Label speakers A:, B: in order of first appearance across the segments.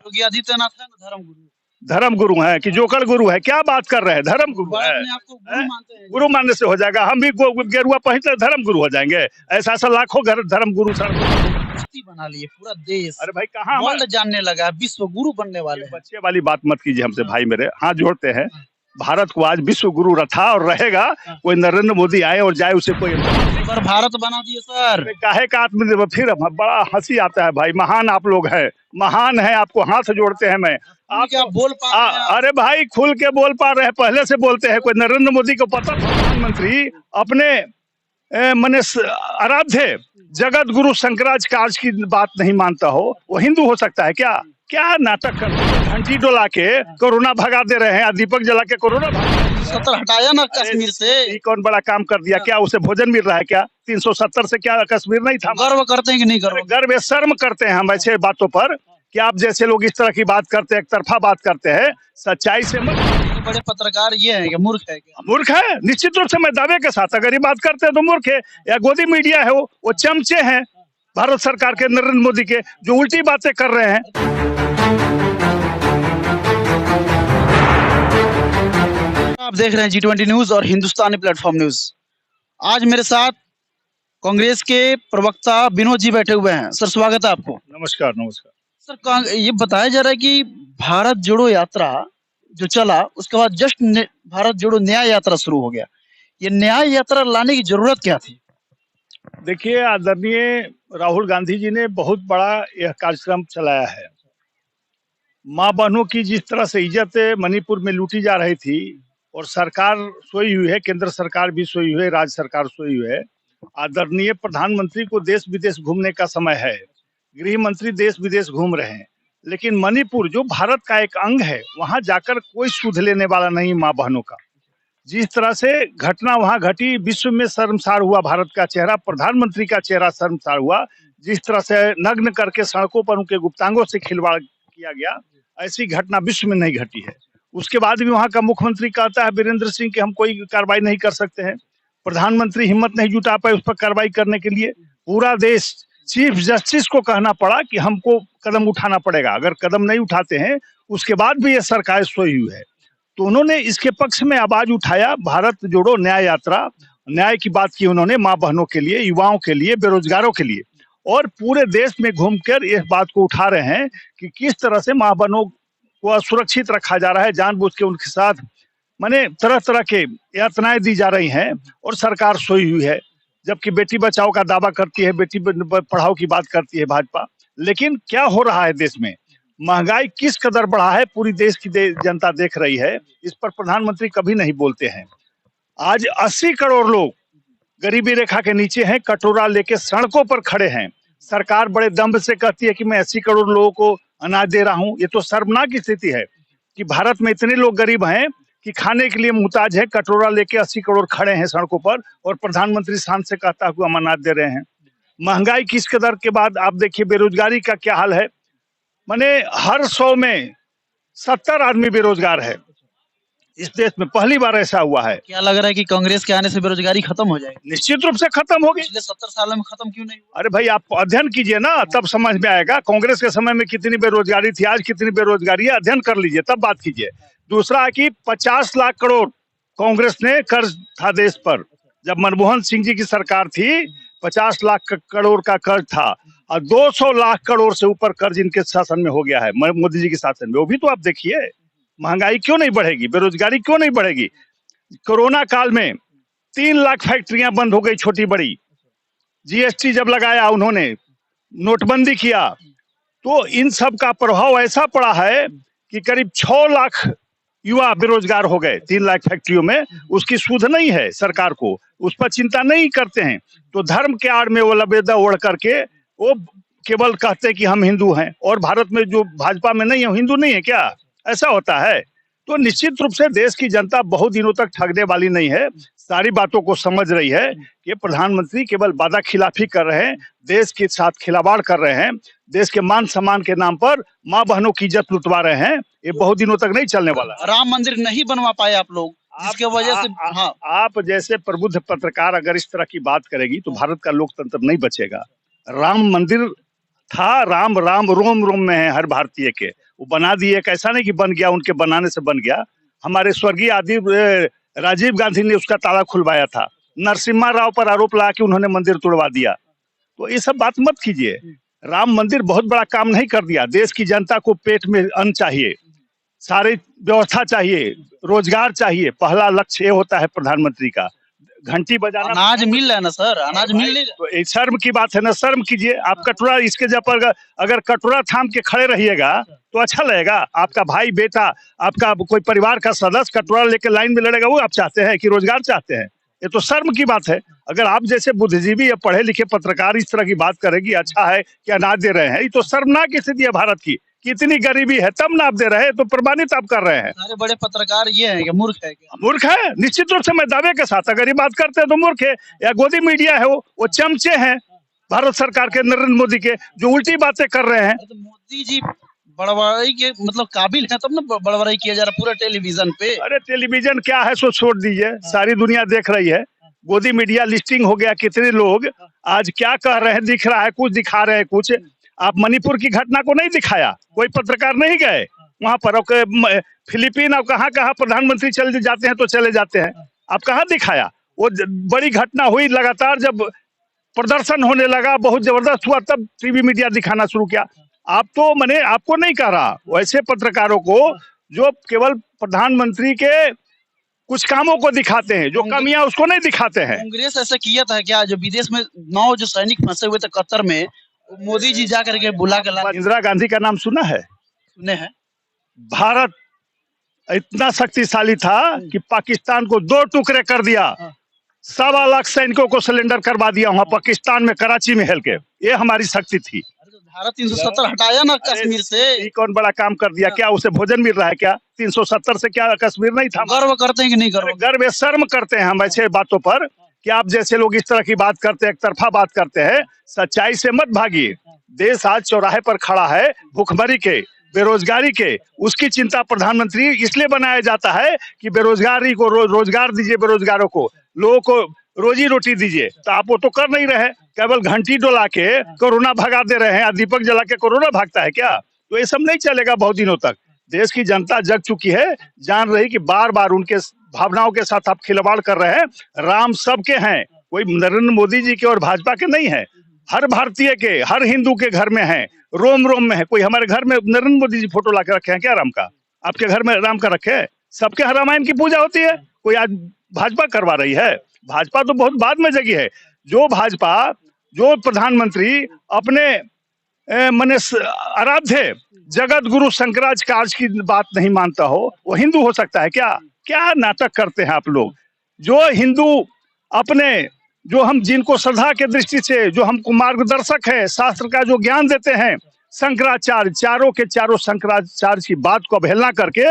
A: योगी आदित्यनाथ है ना
B: धर्म गुरु है कि जोकर गुरु है? क्या बात कर रहे हैं? धर्म गुरु है?
A: अपने आपको गुरु मानते हैं।
B: गुरु मानने से हो जाएगा? हम भी गेरुआ पहनते धर्म गुरु हो जाएंगे? ऐसा ऐसा लाखों धर्म गुरु
A: कुश्ती बना लिए पूरा देश।
B: अरे भाई कहाँ
A: वर्ल्ड जानने लगा, विश्व गुरु बनने वाले हैं।
B: बच्चे वाली बात मत कीजिए हमसे भाई, मेरे हाथ जोड़ते हैं। भारत को आज विश्व गुरु रखा और रहेगा। कोई नरेंद्र मोदी आए और जाए उसे कोई
A: पर भारत बना दिए सर।
B: काहे का आत्मनिर्भर? फिर बड़ा हंसी आता है भाई। महान आप लोग हैं, महान है, आपको हाथ जोड़ते हैं। मैं
A: आप क्या बोल पा रहे हैं?
B: अरे भाई खुल के बोल पा रहे हैं, पहले से बोलते हैं। कोई नरेंद्र मोदी को पता प्रधानमंत्री अपने मने आराध्य जगत गुरु शंकराचार्य की बात नहीं मानता हो, वो हिंदू हो सकता है क्या? क्या नाटक कर रहे हैं? घंटी डोला के कोरोना भगा दे रहे हैं, दीपक जला के कोरोना
A: सत्तर हटाया ना कश्मीर से।
B: ये कौन बड़ा काम कर दिया? क्या उसे भोजन मिल रहा है क्या? 370 से क्या कश्मीर नहीं था?
A: गर्व करते हैं कि नहीं गर्व?
B: गर्व शर्म करते हैं हम ऐसे बातों पर कि आप जैसे लोग इस तरह की बात करते हैं, एक तरफा बात करते हैं। सच्चाई से
A: बड़े पत्रकार ये है कि मूर्ख है क्या?
B: मूर्ख है निश्चित रूप से। मैं दावे के साथ अगर ये बात करते हैं तो मूर्ख है, या गोदी मीडिया है, वो चमचे हैं भारत सरकार के, नरेंद्र मोदी के, जो उल्टी बातें कर रहे हैं।
A: आप देख रहे हैं G20 न्यूज और हिंदुस्तानी प्लेटफॉर्म न्यूज। आज मेरे साथ कांग्रेस के प्रवक्ता विनोद जी बैठे हुए हैं। सर स्वागत है आपको।
B: नमस्कार नमस्कार।
A: सर ये बताया जा रहा है कि भारत जोड़ो यात्रा जो चला उसके बाद जस्ट भारत जोड़ो न्याय यात्रा शुरू हो गया। ये न्याय यात्रा लाने की जरूरत क्या थी?
B: देखिए आदरणीय राहुल गांधी जी ने बहुत बड़ा यह कार्यक्रम चलाया है। माँ बहनों की जिस तरह से इज्जत मणिपुर में लूटी जा रही थी और सरकार सोई हुई है, केंद्र सरकार भी सोई हुई है, राज्य सरकार सोई हुई है। आदरणीय प्रधानमंत्री को देश विदेश घूमने का समय है, गृह मंत्री देश विदेश घूम रहे हैं, लेकिन मणिपुर जो भारत का एक अंग है वहां जाकर कोई सुध लेने वाला नहीं माँ बहनों का। जिस तरह से घटना वहां घटी, विश्व में शर्मसार हुआ भारत का चेहरा, प्रधानमंत्री का चेहरा शर्मसार हुआ। जिस तरह से नग्न करके सड़कों पर उनके गुप्तांगों से खिलवाड़ किया गया, ऐसी घटना विश्व में नहीं घटी है। उसके बाद भी वहां का मुख्यमंत्री कहता है वीरेंद्र सिंह कि हम कोई कार्रवाई नहीं कर सकते हैं। प्रधानमंत्री हिम्मत नहीं जुटा पाए उस पर कार्रवाई करने के लिए। पूरा देश चीफ जस्टिस को कहना पड़ा कि हमको कदम उठाना पड़ेगा। अगर कदम नहीं उठाते हैं उसके बाद भी ये सरकार सोई हुई है। तो उन्होंने इसके पक्ष में आवाज उठाया, भारत जोड़ो न्याय यात्रा, न्याय की बात की उन्होंने माँ बहनों के लिए, युवाओं के लिए, बेरोजगारों के लिए, और पूरे देश में घूमकर इस बात को उठा रहे हैं कि किस तरह से माँ बहनों को असुरक्षित रखा जा रहा है, जानबूझ के उनके साथ माने तरह तरह के यातनाएं दी जा रही हैं और सरकार सोई हुई है। जबकि बेटी बचाओ का दावा करती है, बेटी पढ़ाओ की बात करती है भाजपा, लेकिन क्या हो रहा है देश में? महंगाई किस कदर बढ़ा है पूरी देश की जनता देख रही है। इस पर प्रधानमंत्री कभी नहीं बोलते हैं। आज 80 करोड़ लोग गरीबी रेखा के नीचे हैं, कटोरा लेके सड़कों पर खड़े हैं। सरकार बड़े दम्भ से कहती है कि मैं 80 करोड़ लोगों को अनाज दे रहा हूं। ये तो शर्मनाक स्थिति है कि भारत में इतने लोग गरीब हैं कि खाने के लिए मुहताज है, कटोरा लेके 80 करोड़ खड़े हैं सड़कों पर, और प्रधानमंत्री शान से कहता है कि हम अनाज दे रहे हैं। महंगाई किस कदर के बाद आप देखिए बेरोजगारी का क्या हाल है। माने हर 100 में 70 आदमी बेरोजगार है। इस देश में पहली बार ऐसा हुआ है।
A: क्या लग रहा है कि कांग्रेस के आने से बेरोजगारी खत्म हो जाएगी?
B: निश्चित रूप से खत्म होगी।
A: पिछले 70 सालों में खत्म क्यों नहीं हुआ?
B: अरे भाई आप अध्ययन कीजिए ना, तब समझ में आएगा कांग्रेस के समय में कितनी बेरोजगारी थी, आज कितनी बेरोजगारी है। अध्ययन कर लीजिए तब बात कीजिए। दूसरा है कि 50 लाख करोड़ कांग्रेस ने कर्ज था देश पर। जब मनमोहन सिंह जी की सरकार थी 50 लाख करोड़ का कर्ज था, और 200 लाख करोड़ से ऊपर कर्ज इनके शासन में हो गया है, मोदी जी के शासन में। वो भी तो आप देखिए, महंगाई क्यों नहीं बढ़ेगी, बेरोजगारी क्यों नहीं बढ़ेगी। कोरोना काल में 3 लाख फैक्ट्रियां बंद हो गई छोटी बड़ी। जीएसटी जब लगाया उन्होंने, नोटबंदी किया, तो इन सब का प्रभाव ऐसा पड़ा है कि करीब 6 लाख युवा बेरोजगार हो गए 3 लाख फैक्ट्रियों में। उसकी सुध नहीं है सरकार को, उस पर चिंता नहीं करते हैं। तो धर्म के आड़ में वो लबेदा ओढ़ करके वो केवल कहते हैं कि हम हिंदू हैं, और भारत में जो भाजपा में नहीं है हिंदू नहीं है क्या? ऐसा होता है। तो निश्चित रूप से देश की जनता बहुत दिनों तक ठगने वाली नहीं है, सारी बातों को समझ रही है कि प्रधानमंत्री केवल वादा खिलाफी कर रहे हैं, देश के साथ खिलवाड़ कर रहे हैं, देश के मान सम्मान के नाम पर माँ बहनों की इज्जत लुटवा रहे हैं। ये बहुत दिनों तक नहीं चलने वाला।
A: राम मंदिर नहीं बनवा पाए आप लोग, जिसके वजह से हाँ।
B: आप जैसे प्रबुद्ध पत्रकार अगर इस तरह की बात करेगी तो भारत का लोकतंत्र नहीं बचेगा। राम मंदिर था, राम राम रोम रोम में है हर भारतीय के, वो बना दिए, कैसा नहीं कि बन गया, उनके बनाने से बन गया। हमारे स्वर्गीय आदि राजीव गांधी ने उसका ताला खुलवाया था। नरसिम्हा राव पर आरोप लगा कि उन्होंने मंदिर तोड़वा दिया। तो ये सब बात मत कीजिए। राम मंदिर बहुत बड़ा काम नहीं कर दिया। देश की जनता को पेट में अन्न चाहिए, सारी व्यवस्था चाहिए, रोजगार चाहिए। पहला लक्ष्य ये होता है प्रधानमंत्री का। घंटी बजाना,
A: अनाज मिल रहा है ना सर, अनाज मिल नहीं रहा।
B: तो ये शर्म की बात है ना, शर्म कीजिए। आप कटोरा इसके जब पर अगर कटोरा थाम के खड़े रहिएगा तो अच्छा लगेगा। आपका भाई बेटा, आपका कोई परिवार का सदस्य कटोरा लेकर लाइन में लड़ेगा, वो आप चाहते हैं कि रोजगार चाहते हैं? ये तो शर्म की बात है। अगर आप जैसे बुद्धिजीवी या पढ़े लिखे पत्रकार इस तरह की बात करेगी, अच्छा है कि अनाज दे रहे हैं, ये तो शर्मनाक स्थिति है भारत की। कितनी गरीबी है तब ना आप दे रहे हैं, तो प्रमाणित आप कर रहे हैं।
A: सारे बड़े पत्रकार ये हैं कि मूर्ख है क्या?
B: मूर्ख है, निश्चित रूप से मैं दावे के साथ अगर ये बात करते हैं तो मूर्ख है। या गोदी मीडिया है, वो चमचे हैं भारत सरकार के, नरेंद्र मोदी के, जो उल्टी बातें कर रहे हैं।
A: तो मोदी जी बड़बड़ाई के मतलब काबिल है, तब ना बड़बड़ाई किया जा रहा पूरा टेलीविजन पे।
B: अरे टेलीविजन क्या है सो छोड़ दीजिए, सारी दुनिया देख रही है। गोदी मीडिया लिस्टिंग हो गया, कितने लोग आज क्या कह रहे हैं, दिख रहा है, कुछ दिखा रहे हैं कुछ। आप मणिपुर की घटना को नहीं दिखाया, कोई पत्रकार नहीं गए वहां पर। फिलीपीन और कहाँ कहाँ प्रधानमंत्री चले जाते हैं तो चले जाते हैं, आप कहाँ दिखाया? वो बड़ी घटना हुई, लगातार जब प्रदर्शन होने लगा, बहुत जबरदस्त हुआ, तब टीवी मीडिया दिखाना शुरू किया। आप तो मैंने आपको नहीं कह रहा, वैसे पत्रकारों को जो केवल प्रधानमंत्री के कुछ कामों को दिखाते हैं, जो कमियां उसको नहीं दिखाते हैं।
A: कांग्रेस ऐसा किया था क्या? जो विदेश में 9 जो सैनिक फंसे हुए थे कतर में, मोदी जी जा करके बुला के ला।
B: इंदिरा गांधी का नाम सुना है?
A: सुने हैं।
B: भारत इतना शक्तिशाली था कि पाकिस्तान को 2 टुकड़े कर दिया, 1.25 लाख सैनिकों को सिलेंडर करवा दिया वहां पाकिस्तान में, कराची में हेल के। ये हमारी शक्ति थी।
A: धारा 370 हटाया ना कश्मीर से।
B: ये कौन बड़ा काम कर दिया? क्या उसे भोजन मिल रहा है क्या? 370 से क्या कश्मीर नहीं था?
A: गर्व करते हैं कि नहीं गर्व?
B: गर्व या शर्म करते हैं हम ऐसे बातों पर कि आप जैसे लोग इस तरह की बात करते हैं, एक तरफा बात करते हैं। सच्चाई से मत भागिए। देश आज चौराहे पर खड़ा है, भूखमरी के, बेरोजगारी के। उसकी चिंता प्रधानमंत्री इसलिए बनाया जाता है कि बेरोजगारी को रोजगार दीजिए, बेरोजगारों को, लोगों को रोजी रोटी दीजिए। तो आप वो तो कर नहीं रहे, केवल घंटी डोला के कोरोना भगा दे रहे हैं। दीपक जला के कोरोना भागता है क्या? तो ये सब नहीं चलेगा बहुत दिनों तक। देश की जनता जग चुकी है, जान रही कि बार बार उनके भावनाओं के साथ आप खिलवाड़ कर रहे हैं। राम सबके हैं, कोई नरेंद्र मोदी जी के और भाजपा के नहीं है। हर भारतीय के, हर हिंदू के घर में है, रोम रोम में है। कोई हमारे घर में नरेंद्र मोदी जी फोटो ला के रखे हैं क्या राम का? आपके घर में राम का रखे हैं? सबके हर रामायण की पूजा होती है, कोई आज भाजपा करवा रही है? भाजपा तो बहुत बाद में जगी है। जो भाजपा, जो प्रधानमंत्री अपने मने आराध्य जगत गुरु शंकराचार्य की बात नहीं मानता हो, वो हिंदू हो सकता है क्या? क्या नाटक करते हैं आप लोग। जो हिंदू अपने, जो हम जिनको श्रद्धा के दृष्टि से, जो हमको मार्गदर्शक है, शास्त्र का जो ज्ञान देते हैं, शंकराचार्य, चारों के चारों शंकराचार्य की बात को अवहेलना करके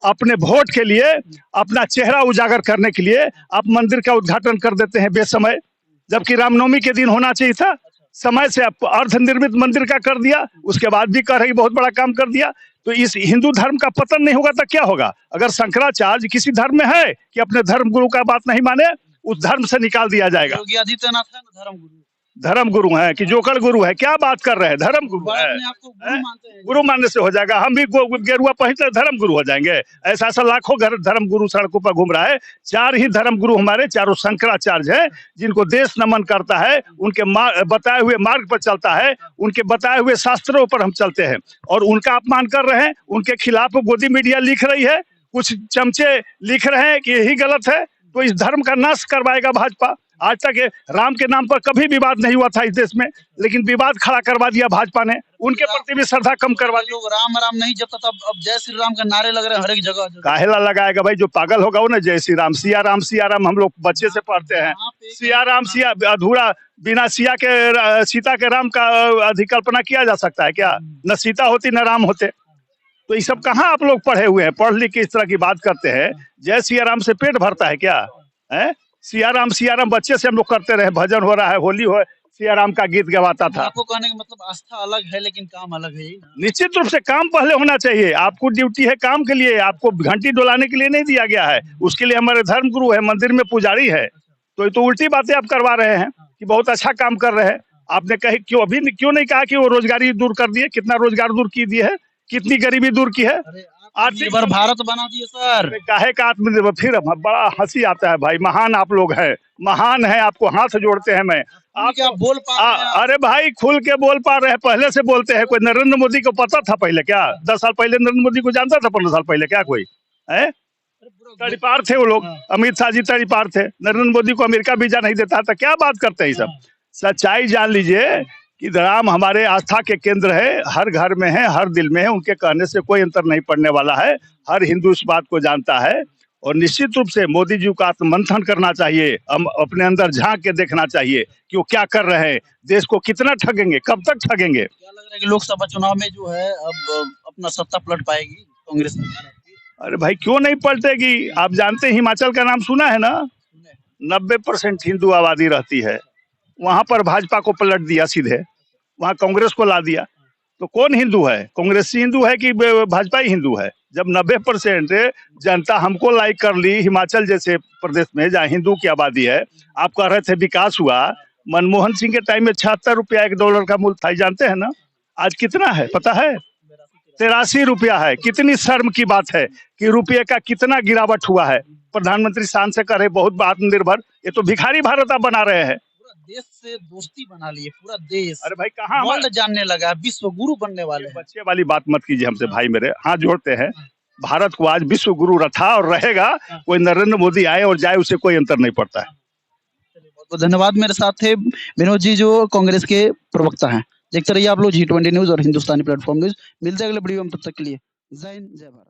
B: अपने वोट के लिए, अपना चेहरा उजागर करने के लिए आप मंदिर का उद्घाटन कर देते हैं बेसमय, जबकि रामनवमी के दिन होना चाहिए था। समय से आप अर्ध निर्मित मंदिर का कर दिया, उसके बाद भी कह रहे बहुत बड़ा काम कर दिया। तो इस हिंदू धर्म का पतन नहीं होगा तो क्या होगा? अगर शंकराचार्य किसी धर्म में है कि अपने धर्म गुरु का बात नहीं माने, उस धर्म से निकाल दिया जाएगा।
A: योगी आदित्यनाथ है ना धर्म गुरु।
B: धर्म गुरु है कि जोकर गुरु है? क्या बात कर रहे हैं? धर्म गुरु है।
A: आपको गुरु मानते हैं?
B: गुरु मानने से हो जाएगा? हम भी गेरुआ पहनते धर्म गुरु हो जाएंगे? ऐसा ऐसा लाखों धर्म गुरु सड़कों पर घूम रहा है। 4 ही धर्म गुरु हमारे, चारों शंकराचार्य हैं, जिनको देश नमन करता है, उनके बताए हुए मार्ग पर चलता है, उनके बताए हुए शास्त्रों पर हम चलते हैं, और उनका अपमान कर रहे हैं। उनके खिलाफ गोदी मीडिया लिख रही है, कुछ चमचे लिख रहे हैं कि यही गलत है। तो इस धर्म का नाश करवाएगा भाजपा। आज तक राम के नाम पर कभी विवाद नहीं हुआ था इस देश में, लेकिन विवाद खड़ा करवा दिया भाजपा ने। उनके प्रति भी श्रद्धा कम करवा दी।
A: लोग राम राम नहीं जपता, तब अब जय श्री राम का नारे लग रहे हैं हर एक जगह।
B: काहेला लगाएगा भाई? जो पागल होगा वो ना जय श्री राम, सिया राम हम लोग बच्चे से पढ़ते हैं। सिया राम, सिया अधूरा, बिना सिया के, सीता के राम का अधिकल्पना किया जा सकता है क्या? न सीता होती न राम होते। तो ये सब कहाँ आप लोग पढ़े हुए हैं? पढ़ लिख के इस तरह की बात करते हैं। जय सिया राम से पेट भरता है क्या? है सिया राम बच्चे से हम लोग करते रहे। भजन हो रहा है, होली हो, सिया राम का गीत गवाता था।
A: आपको कहने का मतलब आस्था अलग है लेकिन काम अलग है।
B: निश्चित रूप से काम पहले होना चाहिए। आपको ड्यूटी है काम के लिए, आपको घंटी डोलाने के लिए नहीं दिया गया है। उसके लिए हमारे धर्म गुरु है, मंदिर में पुजारी है। तो ये तो उल्टी बातें आप करवा रहे हैं कि बहुत अच्छा काम कर रहे हैं। आपने कही क्यों अभी क्यों नहीं कहा कि वो रोजगारी दूर कर दिए? कितना रोजगार दूर की दिए है? कितनी गरीबी दूर की है।
A: अरे
B: आर्थिक
A: आत्मनिर्भर भारत बना दिए सर।
B: अरे काहे का आत्मनिर्भर, फिर बड़ा हंसी आता है भाई, महान आप लोग हैं, महान है, आपको हाथ जोड़ते हैं। मैं
A: आप क्या बोल पा रहे हैं आप?
B: अरे भाई खुल के बोल पा रहे हैं, पहले से बोलते हैं। कोई नरेंद्र मोदी को पता था पहले क्या? 10 साल पहले नरेंद्र मोदी को जानता था? 15 साल पहले क्या कोई है? तड़ीपार थे वो लोग।
A: हाँ।
B: अमित शाह जी तड़ीपार थे। नरेंद्र मोदी को अमेरिका वीजा नहीं देता था, क्या बात करते हैं ये सब। सच्चाई जान लीजिए कि राम हमारे आस्था के केंद्र है, हर घर में है, हर दिल में है, उनके कहने से कोई अंतर नहीं पड़ने वाला है। हर हिंदू इस बात को जानता है और निश्चित रूप से मोदी जी का आत्ममंथन करना चाहिए, हम अपने अंदर झांक के देखना चाहिए कि वो क्या कर रहे हैं, देश को कितना ठगेंगे, कब तक ठगेंगे।
A: क्या लग रहा है कि लोकसभा चुनाव में जो है अब अपना सत्ता पलट पाएगी कांग्रेस सरकार आपकी?
B: अरे भाई क्यों नहीं पलटेगी? आप जानते हैं हिमाचल का नाम सुना है ना? 90% हिंदू आबादी रहती है, वहां पर भाजपा को पलट दिया सीधे, वहां कांग्रेस को ला दिया। तो कौन हिंदू है? कांग्रेसी हिंदू है कि भाजपा ही हिंदू है? जब 90% जनता हमको लाइक कर ली हिमाचल जैसे प्रदेश में जहाँ हिंदू की आबादी है, आप कह रहे थे विकास हुआ। मनमोहन सिंह के टाइम में 76 रुपया $1 का मूल्य था, जानते हैं ना? आज कितना है पता है? 83 रुपया है। कितनी शर्म की बात है कि रुपये का कितना गिरावट हुआ है। प्रधानमंत्री शान से करे बहुत आत्मनिर्भर, ये तो भिखारी भारत आप बना रहे हैं।
A: पूरा देश से दोस्ती बना लिए, पूरा देश
B: अरे भाई कहाँ
A: वर्ल्ड जानने लगा, विश्व गुरु बनने वाले हैं।
B: बच्चे वाली बात मत कीजिए हमसे भाई, मेरे हाथ जोड़ते हैं। भारत को आज विश्व गुरु रखा और रहेगा, कोई नरेंद्र मोदी आए और जाए उसे कोई अंतर नहीं पड़ता है।
A: बहुत बहुत धन्यवाद। मेरे साथ थे विनोद जी जो कांग्रेस के प्रवक्ता हैं। देखते रहिए आप लोग G20 न्यूज और हिंदुस्तानी प्लेटफॉर्म न्यूज। मिलते हैं अगले वीडियो में, तब तक के लिए जय हिंद जय भारत।